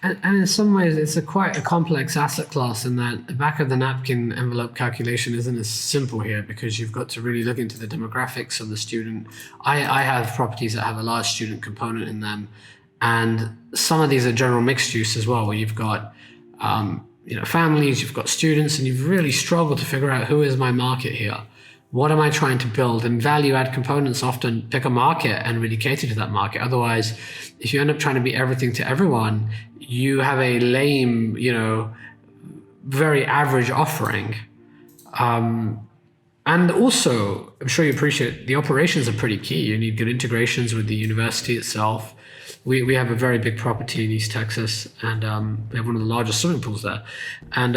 And in some ways, it's quite a complex asset class in that the back of the napkin envelope calculation isn't as simple here because you've got to really look into the demographics of the student. I have properties that have a large student component in them, and some of these are general mixed use as well, where you've got families, you've got students, and you've really struggled to figure out who is my market here. What am I trying to build? And value add components often pick a market and really cater to that market. Otherwise, if you end up trying to be everything to everyone, you have a lame, very average offering. And also, I'm sure you appreciate the operations are pretty key. You need good integrations with the university itself. We have a very big property in East Texas, and we have one of the largest swimming pools there. And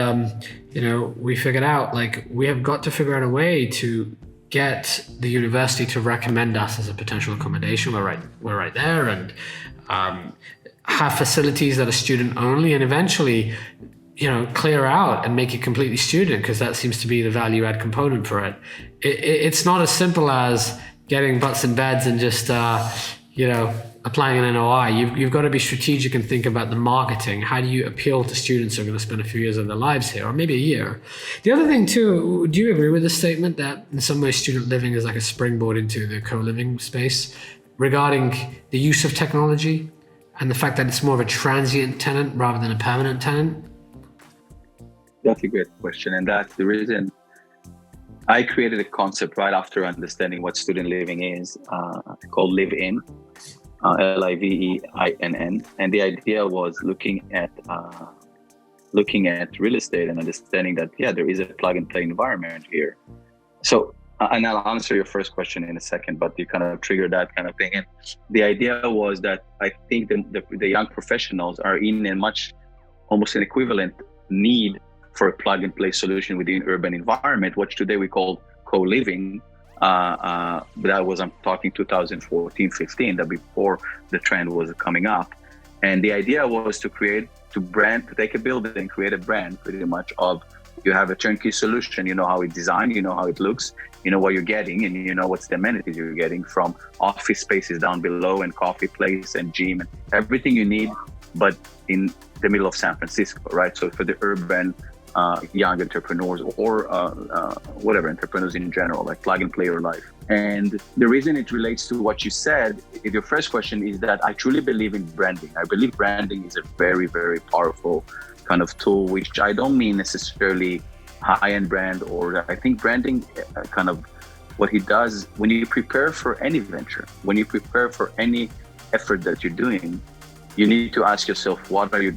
we figured out we have got to figure out a way to get the university to recommend us as a potential accommodation. We're right there, and have facilities that are student only, and eventually clear out and make it completely student, because that seems to be the value add component for it. It's not as simple as getting butts in beds and just applying an NOI. You've got to be strategic and think about the marketing. How do you appeal to students who are going to spend a few years of their lives here, or maybe a year? The other thing too, do you agree with the statement that in some ways student living is like a springboard into the co-living space regarding the use of technology and the fact that it's more of a transient tenant rather than a permanent tenant? That's a great question. And that's the reason I created a concept right after understanding what student living is, called Live-In, Livinn. And the idea was looking at real estate and understanding that, there is a plug and play environment here. So, and I'll answer your first question in a second, but you kind of triggered that kind of thing. And the idea was that I think the young professionals are in a almost an equivalent need for a plug and play solution within urban environment, which today we call co-living. But that was, I'm talking 2014, 15, that before the trend was coming up. And the idea was to take a building, create a brand pretty much of, you have a turnkey solution, you know how it's designed, you know how it looks, you know what you're getting, and you know what's the amenities you're getting, from office spaces down below and coffee place and gym and everything you need, but in the middle of San Francisco, right? So for the urban young entrepreneurs or whatever, entrepreneurs in general, like plug and play your life. And the reason it relates to what you said, your first question, is that I truly believe in branding. I believe branding is a very, very powerful kind of tool, which I don't mean necessarily high-end brand, or I think branding kind of what it does when you prepare for any venture, when you prepare for any effort that you're doing, you need to ask yourself, what are you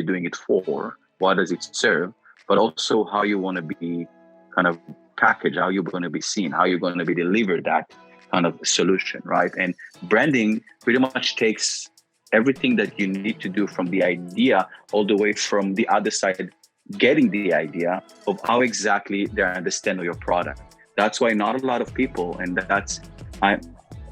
doing it for? What does it serve? But also how you want to be kind of packaged, how you're going to be seen, how you're going to be delivered that kind of solution, right? And branding pretty much takes everything that you need to do from the idea all the way from the other side, getting the idea of how exactly they understand your product. That's why not a lot of people,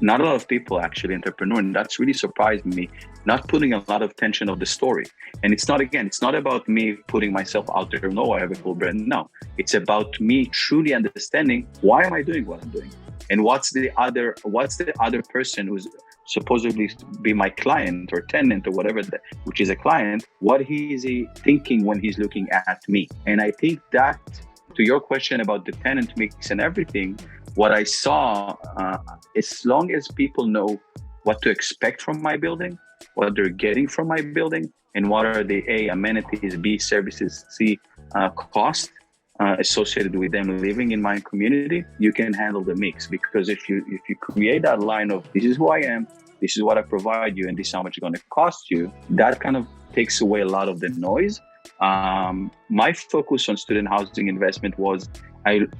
not a lot of people actually, entrepreneur, and that's really surprised me, not putting a lot of attention of the story. And it's not about me putting myself out there, no, I have a full brand. No, it's about me truly understanding, why am I doing what I'm doing? And what's the other person who's supposedly be my client or tenant or whatever, which is a client, what is he thinking when he's looking at me? And I think that, to your question about the tenant mix and everything, what I saw, as long as people know what to expect from my building, what they're getting from my building, and what are the A, amenities, B, services, C, cost associated with them living in my community, you can handle the mix. Because if you create that line of, this is who I am, this is what I provide you, and this is how much it's going to cost you, that kind of takes away a lot of the noise. My focus on student housing investment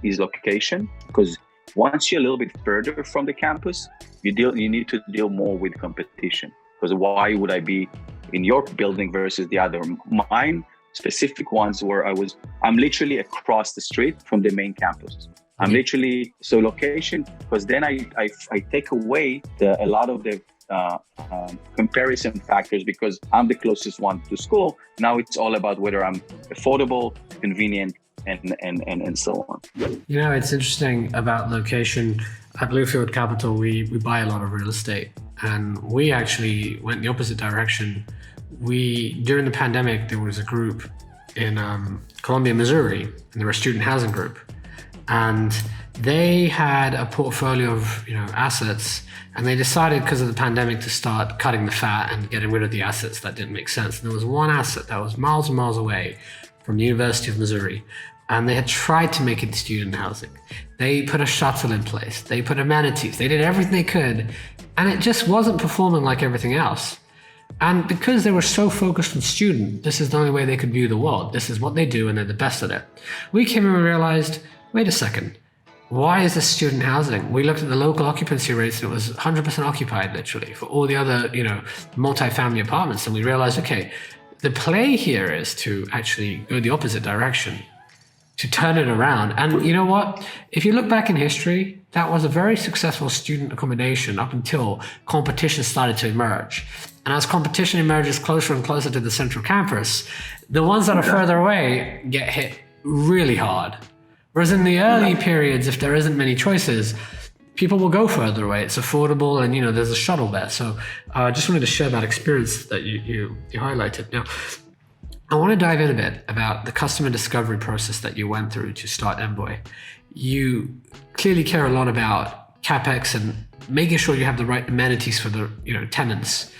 is location, because once you're a little bit further from the campus, you need to deal more with competition. Because why would I be in your building versus the other? Mine specific ones where I'm literally across the street from the main campus. I'm literally, so location, because then I take away a lot of the comparison factors, because I'm the closest one to school. Now it's all about whether I'm affordable, convenient, and so on. It's interesting about location. At Bluefield Capital, we buy a lot of real estate, and we actually went the opposite direction. During the pandemic, there was a group in Columbia, Missouri, and they were a student housing group, and they had a portfolio of assets, and they decided because of the pandemic to start cutting the fat and getting rid of the assets that didn't make sense. And there was one asset that was miles and miles away from the University of Missouri, and they had tried to make it student housing. They put a shuttle in place, they put amenities, they did everything they could, and it just wasn't performing like everything else. And because they were so focused on student, this is the only way they could view the world. This is what they do, and they're the best at it. We came in and realized, wait a second, why is this student housing? We looked at the local occupancy rates, and it was 100% occupied, literally, for all the other, multi-family apartments. And we realized, okay, the play here is to actually go the opposite direction, to turn it around. And you know what? If you look back in history, that was a very successful student accommodation up until competition started to emerge. And as competition emerges closer and closer to the central campus, the ones that are further away get hit really hard. Whereas in the early periods, if there isn't many choices, people will go further away. It's affordable, and there's a shuttle there. So I just wanted to share that experience that you highlighted. Now, I want to dive in a bit about the customer discovery process that you went through to start Envoy. You clearly care a lot about CapEx and making sure you have the right amenities for the tenants.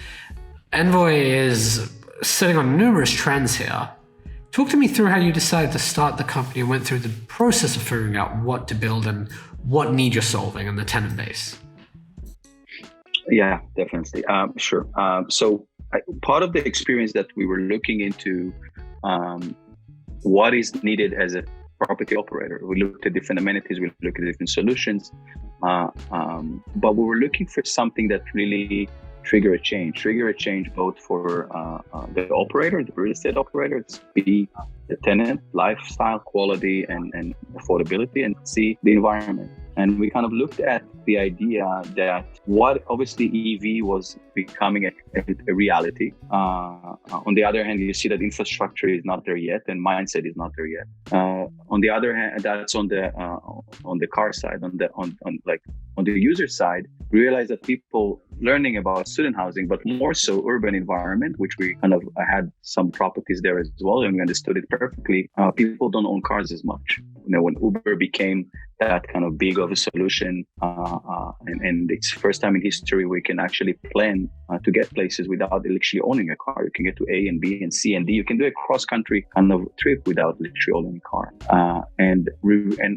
Envoy is sitting on numerous trends here. Talk to me through how you decided to start the company and went through the process of figuring out what to build and what need you're solving in the tenant base. Yeah, definitely. Sure. So part of the experience that we were looking into what is needed as a property operator. We looked at different amenities, we looked at different solutions, but we were looking for something that really trigger a change both for the operator, the real estate operator, B, the tenant, lifestyle, quality, and affordability, and C, the environment. And we kind of looked at the idea that what obviously EV was becoming a reality. On the other hand, you see that infrastructure is not there yet, and mindset is not there yet. On the other hand, that's on the car side. On the user side, we realized that people learning about student housing, but more so urban environment, which we kind of had some properties there as well, and we understood it perfectly. People don't own cars as much. When Uber became that kind of big of a solution, and it's first time in history we can actually plan to get places without literally owning a car. You can get to A and B and C and D. You can do a cross-country kind of trip without literally owning a car. And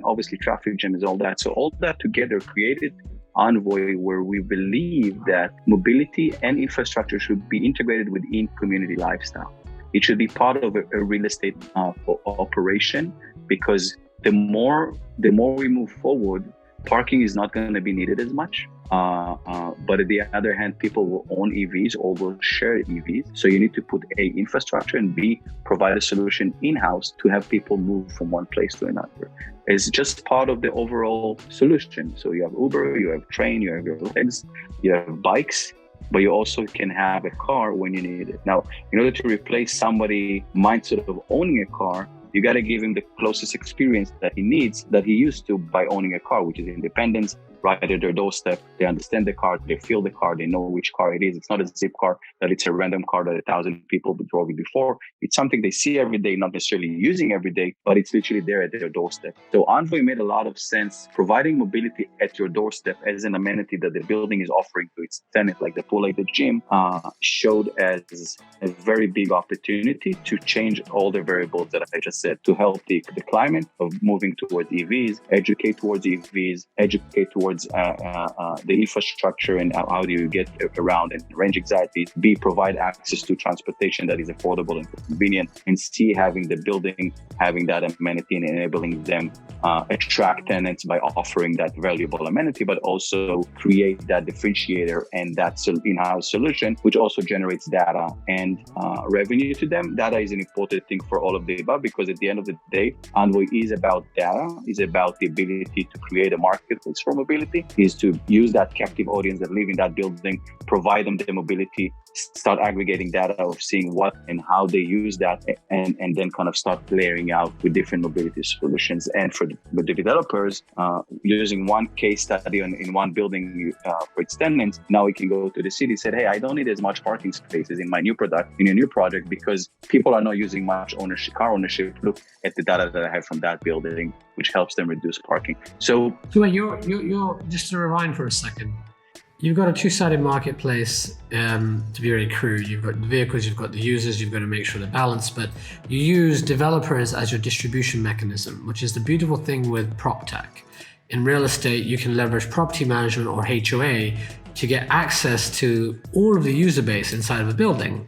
obviously traffic jam is all that. So all that together created Envoy, where we believe that mobility and infrastructure should be integrated within community lifestyle. It should be part of a real estate operation, because the more we move forward, parking is not going to be needed as much. But on the other hand, people will own EVs or will share EVs. So you need to put A, infrastructure, and B, provide a solution in-house to have people move from one place to another. It's just part of the overall solution. So you have Uber, you have train, you have your legs, you have bikes, but you also can have a car when you need it. Now, in order to replace somebody's mindset of owning a car, you got to give him the closest experience that he needs, that he used to by owning a car, which is independence, right at their doorstep. They understand the car, they feel the car, they know which car it is. It's not a zip car, that it's a random car that 1,000 people drove it before. It's something they see every day, not necessarily using every day, but it's literally there at their doorstep. So Envoy made a lot of sense, providing mobility at your doorstep as an amenity that the building is offering to its tenant, like the pool, like the gym, showed as a very big opportunity to change all the variables that I just said, to help the climate of moving towards EVs, educate towards EVs, educate towards the infrastructure and how do you get around and range anxiety. B, provide access to transportation that is affordable and convenient. And C, having the building, having that amenity and enabling them attract tenants by offering that valuable amenity, but also create that differentiator and that in-house solution, which also generates data and revenue to them. Data is an important thing for all of the above, because at the end of the day, Envoy is about data, is about the ability to create a marketplace for mobility, is to use that captive audience that live in that building, provide them the mobility start aggregating data of seeing what and how they use that, and then kind of start layering out with different mobility solutions. And for the developers, using one case study in one building for its tenants, now we can go to the city, say, hey, I don't need as much parking spaces in my new project because people are not using much car ownership. Look at the data that I have from that building, which helps them reduce parking. So you're just to rewind for a second. You've got a two-sided marketplace, to be very crude. You've got the vehicles, you've got the users, you've got to make sure they're balanced, but you use developers as your distribution mechanism, which is the beautiful thing with prop tech. In real estate, you can leverage property management or HOA to get access to all of the user base inside of a building.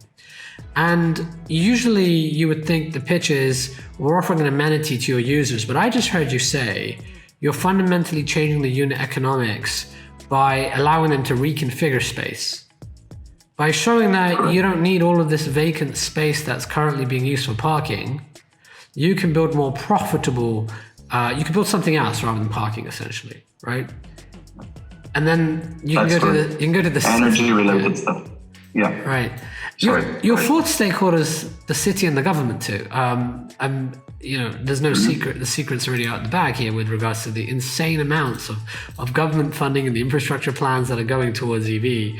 And usually you would think the pitch is, we're offering an amenity to your users, but I just heard you say you're fundamentally changing the unit economics by allowing them to reconfigure space. By showing that you don't need all of this vacant space that's currently being used for parking, you can build more profitable, you can build something else rather than parking, essentially, right? And then you can go to the energy related stuff. Yeah. Right. Your fourth stakeholder is the city and the government too. There's no secret. The secret's already out the bag here with regards to the insane amounts of government funding and the infrastructure plans that are going towards EV.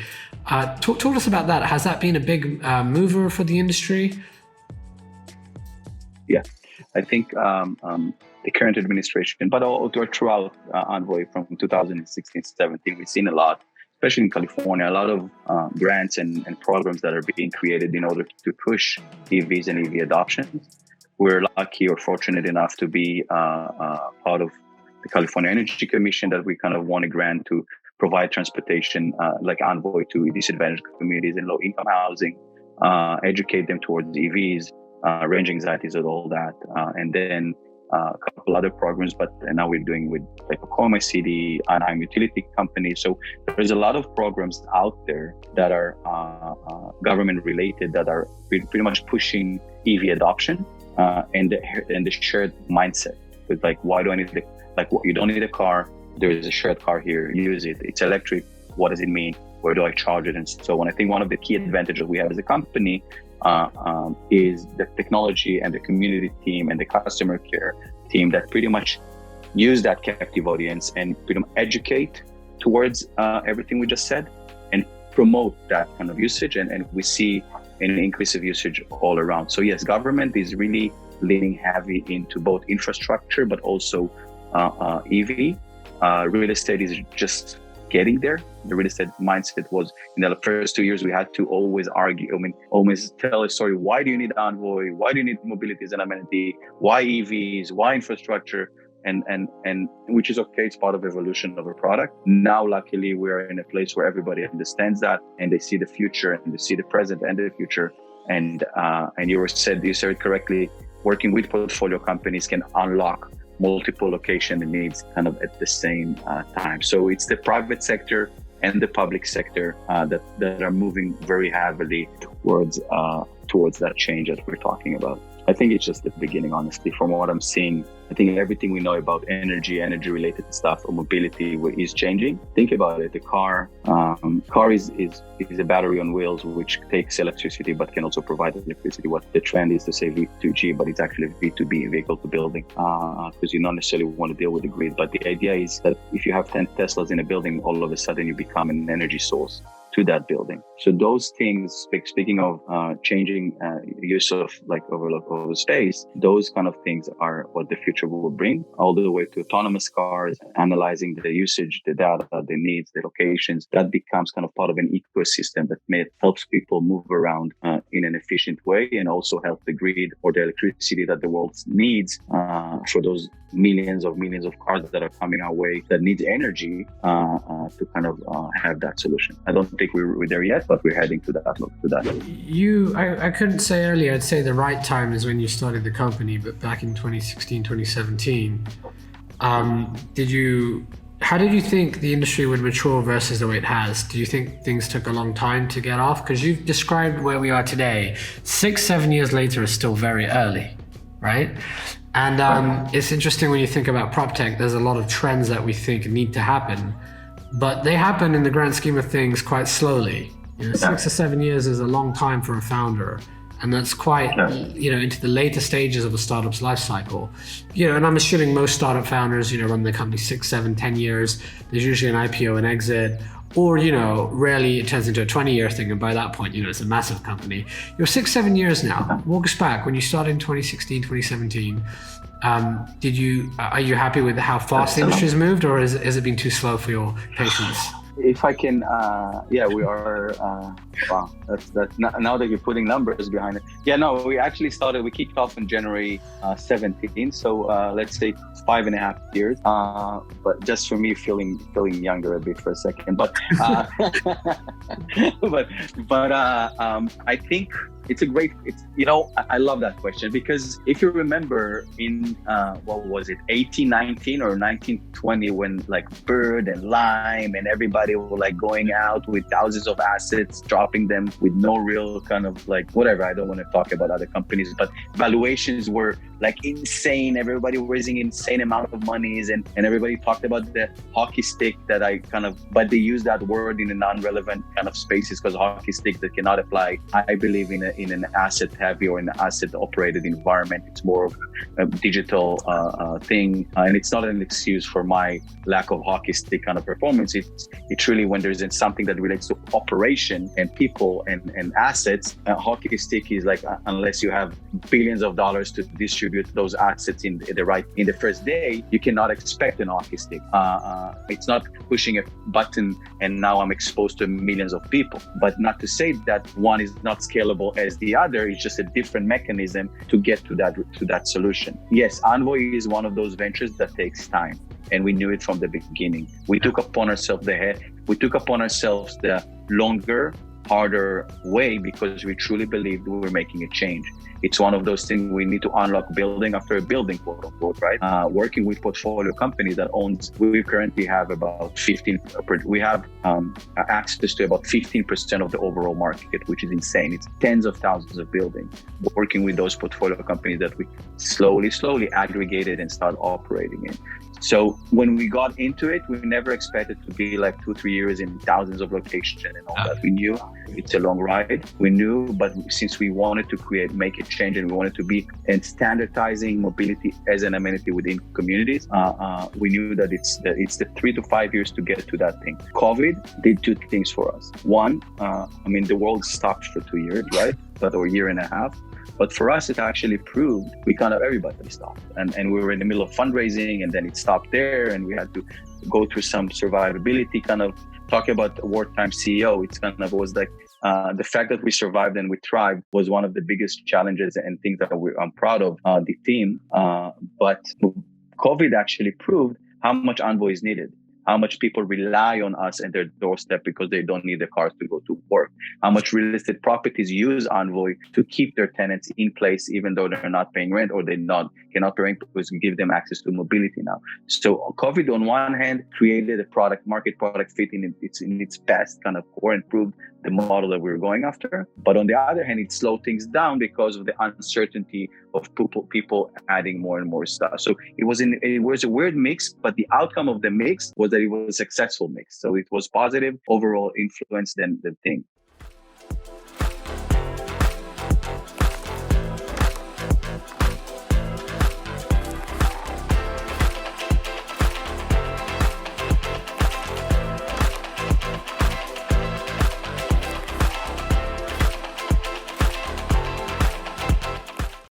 Talk to us about that. Has that been a big mover for the industry? Yeah, I think the current administration, but throughout Envoy from 2016-17, we've seen a lot, especially in California, a lot of grants and programs that are being created in order to push EVs and EV adoption. We're lucky or fortunate enough to be part of the California Energy Commission, that we kind of won a grant to provide transportation like Envoy to disadvantaged communities in low-income housing, educate them towards EVs, range anxieties and all that. And then a couple other programs, but now we're doing with like Oklahoma City, Anaheim utility companies. So there's a lot of programs out there that are government related that are pretty much pushing EV adoption and the shared mindset with like, why do I need you don't need a car. There is a shared car here. Use it. It's electric. What does it mean? Where do I charge it? And so on. I think one of the key advantages we have as a company is the technology and the community team and the customer care team that pretty much use that captive audience and pretty much educate towards everything we just said and promote that kind of usage. And we see an increase of usage all around. So yes, government is really leaning heavy into both infrastructure, but also EV. Real estate is just getting there. The real estate mindset was in the first 2 years, we had to always argue, always tell a story. Why do you need Envoy? Why do you need mobility as an amenity? Why EVs? Why infrastructure? And which is okay. It's part of evolution of a product. Now, luckily, we're in a place where everybody understands that and they see the future and they see the present and the future. And you said it correctly, working with portfolio companies can unlock multiple location needs kind of at the same time. So it's the private sector and the public sector that are moving very heavily towards that change that we're talking about. I think it's just the beginning, honestly, from what I'm seeing. I think everything we know about energy related stuff or mobility is changing. Think about it. The car is a battery on wheels, which takes electricity, but can also provide electricity. What the trend is to say V2G, but it's actually V2B, vehicle to building, because you not necessarily want to deal with the grid. But the idea is that if you have 10 Teslas in a building, all of a sudden you become an energy source to that building. So those things, speaking of changing use of over space, those kind of things are what the future will bring, all the way to autonomous cars, analyzing the usage, the data, the needs, the locations. That becomes kind of part of an ecosystem that helps people move around in an efficient way, and also help the grid or the electricity that the world needs for those millions of cars that are coming our way that need energy to kind of have that solution. I don't think we're there yet, but we're heading to that. I couldn't say earlier, I'd say the right time is when you started the company, but back in 2016, 2017, how did you think the industry would mature versus the way it has? Do you think things took a long time to get off? Because you've described where we are today. 6-7 years later is still very early, right? And it's interesting when you think about prop tech, there's a lot of trends that we think need to happen, but they happen in the grand scheme of things quite slowly. You know, 6 or 7 years is a long time for a founder. And that's quite, into the later stages of a startup's life cycle. And I'm assuming most startup founders, run their company 6, 7, 10 years. There's usually an IPO and exit, or, rarely it turns into a 20-year thing. And by that point, it's a massive company. You're 6, 7 years now. Walk us back. When you started in 2016, 2017, are you happy with how fast the industry's moved, or has it been too slow for your patience? If I can, we are, wow, that's now that you're putting numbers behind it. We kicked off in January 17. So let's say 5.5 years. But just for me, feeling younger a bit for a second. But, I think it's a great, I love that question, because if you remember in, 1819 or 1920, when like Bird and Lime and everybody were like going out with thousands of assets, dropping them with no real kind of like, whatever, I don't want to talk about other companies, but valuations were like insane. Everybody raising insane amount of monies, and everybody talked about the hockey stick but they use that word in a non-relevant kind of spaces, because hockey stick that cannot apply, I believe, in an asset heavy or in an asset operated environment. It's more of a digital thing, and it's not an excuse for my lack of hockey stick kind of performance. It's really when there's something that relates to operation and people and assets. Hockey stick is like, unless you have billions of dollars to distribute those assets in the first day, you cannot expect an hockey stick. It's not pushing a button and now I'm exposed to millions of people. But not to say that one is not scalable as the other. It's just a different mechanism to get to that solution. Yes, Envoy is one of those ventures that takes time, and we knew it from the beginning. We took upon ourselves the longer, harder way, because we truly believed we were making a change. It's one of those things we need to unlock building after building, quote unquote, right? Working with portfolio companies that we currently have about 15, we have access to about 15% of the overall market, which is insane. It's tens of thousands of buildings. Working with those portfolio companies that we slowly aggregated and started operating in. So when we got into it, we never expected to be like 2-3 years in thousands of locations and all that. We knew it's a long ride. We knew, but since we wanted to make a change and we wanted to be in standardizing mobility as an amenity within communities, we knew that it's the 3 to 5 years to get to that thing. COVID did two things for us. One, the world stopped for 2 years, right? Or a year and a half. But for us, it actually proved everybody stopped. And we were in the middle of fundraising, and then it stopped there, and we had to go through some survivability, kind of talk about wartime CEO. It's kind of was like the fact that we survived and we thrived was one of the biggest challenges and things that I'm proud of the team. But COVID actually proved how much Envoy is needed. How much people rely on us and their doorstep because they don't need the cars to go to work. How much real estate properties use Envoy to keep their tenants in place, even though they're not paying rent or they cannot pay rent, because we give them access to mobility now. So COVID, on one hand, created a market product fit in its best kind of core and proved the model that we were going after. But on the other hand, it slowed things down because of the uncertainty of people adding more and more stuff. So it was a weird mix, but the outcome of the mix was that it was a successful mix. So it was positive overall influence than the thing.